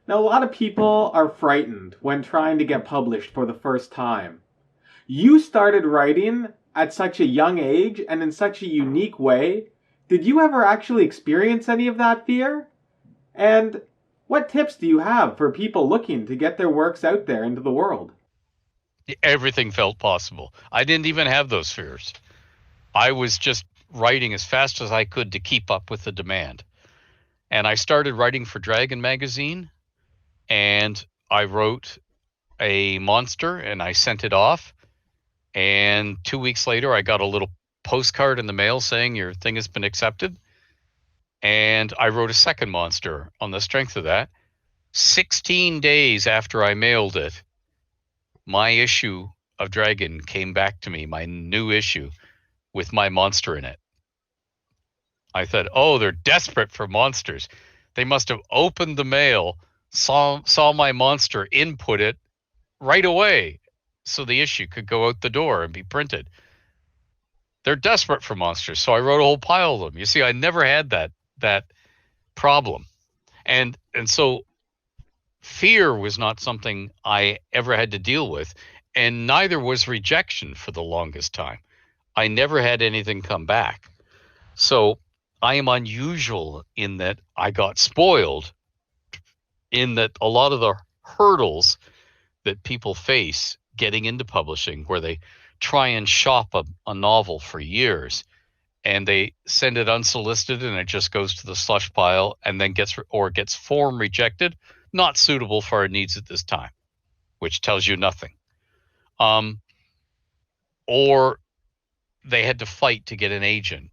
Now, a lot of people are frightened when trying to get published for the first time. You started writing at such a young age and in such a unique way. Did you ever actually experience any of that fear? And what tips do you have for people looking to get their works out there into the world? Everything felt possible. I didn't even have those fears. I was just writing as fast as I could to keep up with the demand. And I started writing for Dragon magazine, and I wrote a monster and I sent it off. And 2 weeks later, I got a little postcard in the mail saying your thing has been accepted. And I wrote a second monster on the strength of that. 16 days after I mailed it, my issue of Dragon came back to me, my new issue with my monster in it. I thought, oh, they're desperate for monsters. They must have opened the mail, saw my monster, input it right away so the issue could go out the door and be printed. They're desperate for monsters. So I wrote a whole pile of them. You see, I never had that problem. And so fear was not something I ever had to deal with, and neither was rejection for the longest time. I never had anything come back. So I am unusual in that I got spoiled in that a lot of the hurdles that people face getting into publishing, where they try and shop a novel for years and they send it unsolicited and it just goes to the slush pile and then gets form rejected, not suitable for our needs at this time, which tells you nothing. Or they had to fight to get an agent,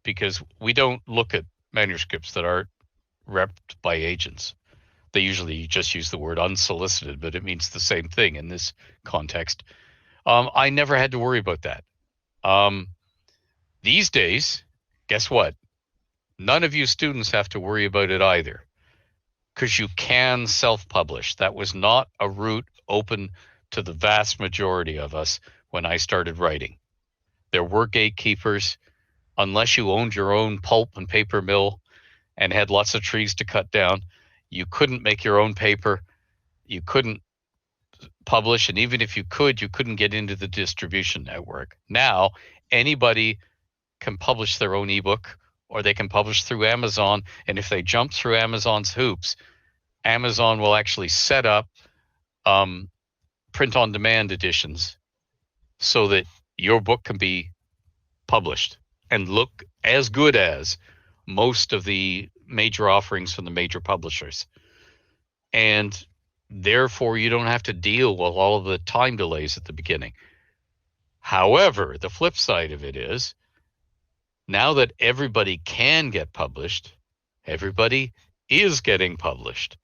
because we don't look at manuscripts that aren't repped by agents. They usually just use the word unsolicited, but it means the same thing in this context. I never had to worry about that. These days, guess what? None of you students have to worry about it either, because you can self-publish. That was not a route open to the vast majority of us when I started writing. There were gatekeepers. Unless you owned your own pulp and paper mill and had lots of trees to cut down, you couldn't make your own paper. You couldn't publish. And even if you couldn't get into the distribution network. Now, anybody can publish their own ebook, or they can publish through Amazon. And if they jump through Amazon's hoops, Amazon will actually set up print on demand editions so that your book can be published and look as good as most of the major offerings from the major publishers. And therefore, you don't have to deal with all of the time delays at the beginning. However, the flip side of it is, now that everybody can get published, everybody is getting published.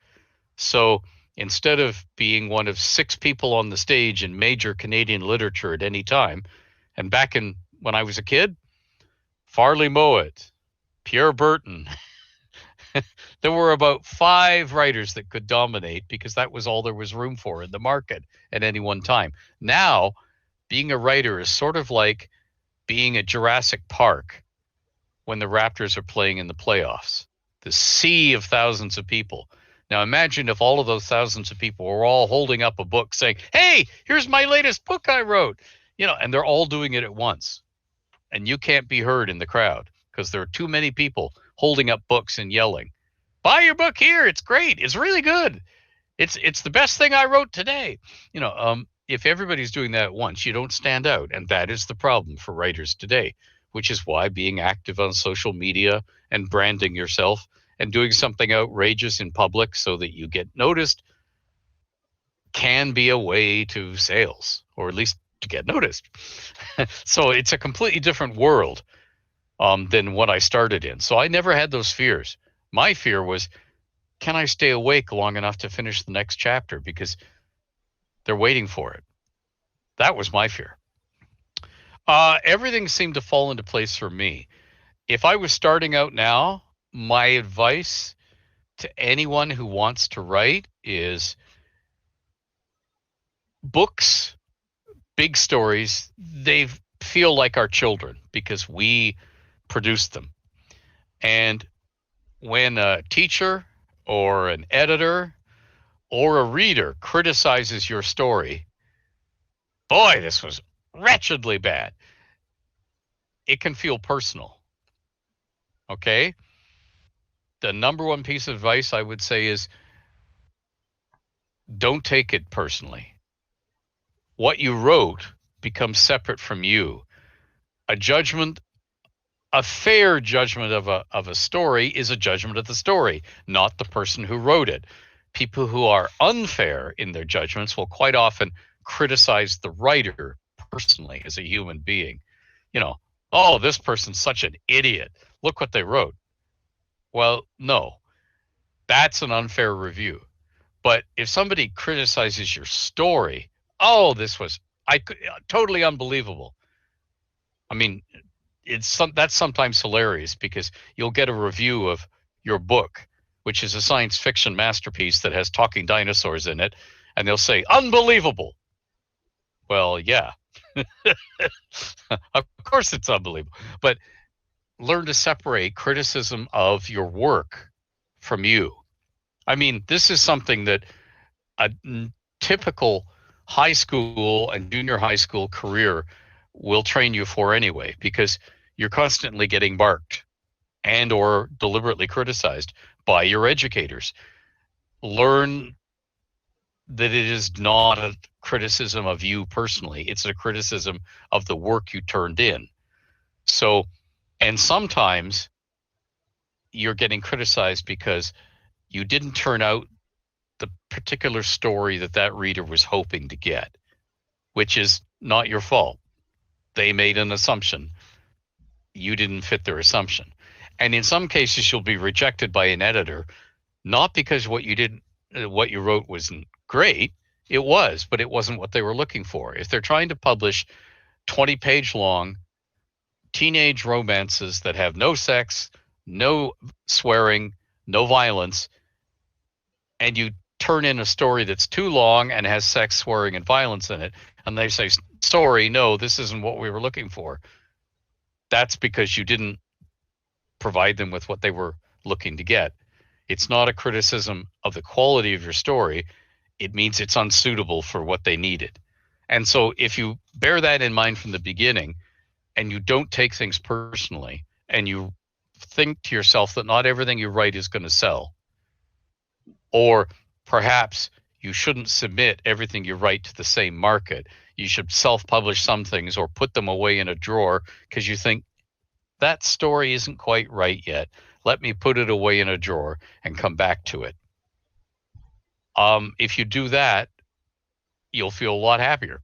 So instead of being one of 6 people on the stage in major Canadian literature at any time, and back in when I was a kid, Farley Mowat, Pierre Burton, there were about 5 writers that could dominate, because that was all there was room for in the market at any one time. Now, being a writer is sort of like being at Jurassic Park when the Raptors are playing in the playoffs. The sea of thousands of people. Now imagine if all of those thousands of people were all holding up a book saying, hey, here's my latest book I wrote, and they're all doing it at once. And you can't be heard in the crowd because there are too many people holding up books and yelling, buy your book here. It's great. It's really good. It's the best thing I wrote today. If everybody's doing that at once, you don't stand out. And that is the problem for writers today, which is why being active on social media and branding yourself and doing something outrageous in public so that you get noticed can be a way to sales, or at least to get noticed. So it's a completely different world than what I started in. So I never had those fears. My fear was, can I stay awake long enough to finish the next chapter, because they're waiting for it. That was my fear. Everything seemed to fall into place for me. If I was starting out now, my advice to anyone who wants to write is, books, big stories, they feel like our children because we produced them. And when a teacher or an editor or a reader criticizes your story, boy, this was wretchedly bad, it can feel personal. Okay? The number one piece of advice I would say is don't take it personally. What you wrote becomes separate from you. A judgment, a fair judgment of a story is a judgment of the story, not the person who wrote it. People who are unfair in their judgments will quite often criticize the writer personally as a human being. You know, oh, this person's such an idiot. Look what they wrote. Well, no, that's an unfair review. But if somebody criticizes your story, oh, this was totally unbelievable. I mean, that's sometimes hilarious because you'll get a review of your book, which is a science fiction masterpiece that has talking dinosaurs in it, and they'll say unbelievable. Well, yeah. Of course it's unbelievable. But learn to separate criticism of your work from you. I mean, this is something that a typical high school and junior high school career will train you for anyway, because you're constantly getting marked and or deliberately criticized by your educators. Learn that it is not a criticism of you personally. It's a criticism of the work you turned in. So, and sometimes you're getting criticized because you didn't turn out the particular story that that reader was hoping to get, which is not your fault. They made an assumption. You didn't fit their assumption. And in some cases, you'll be rejected by an editor, not because what you wrote wasn't great. It was, but it wasn't what they were looking for. If they're trying to publish 20-page long teenage romances that have no sex, no swearing, no violence, and you turn in a story that's too long and has sex, swearing, and violence in it, and they say, sorry, no, this isn't what we were looking for, that's because you didn't provide them with what they were looking to get. It's not a criticism of the quality of your story. It means it's unsuitable for what they needed. And so if you bear that in mind from the beginning and you don't take things personally and you think to yourself that not everything you write is going to sell, or perhaps you shouldn't submit everything you write to the same market. You should self-publish some things or put them away in a drawer because you think that story isn't quite right yet. Let me put it away in a drawer and come back to it. If you do that, you'll feel a lot happier.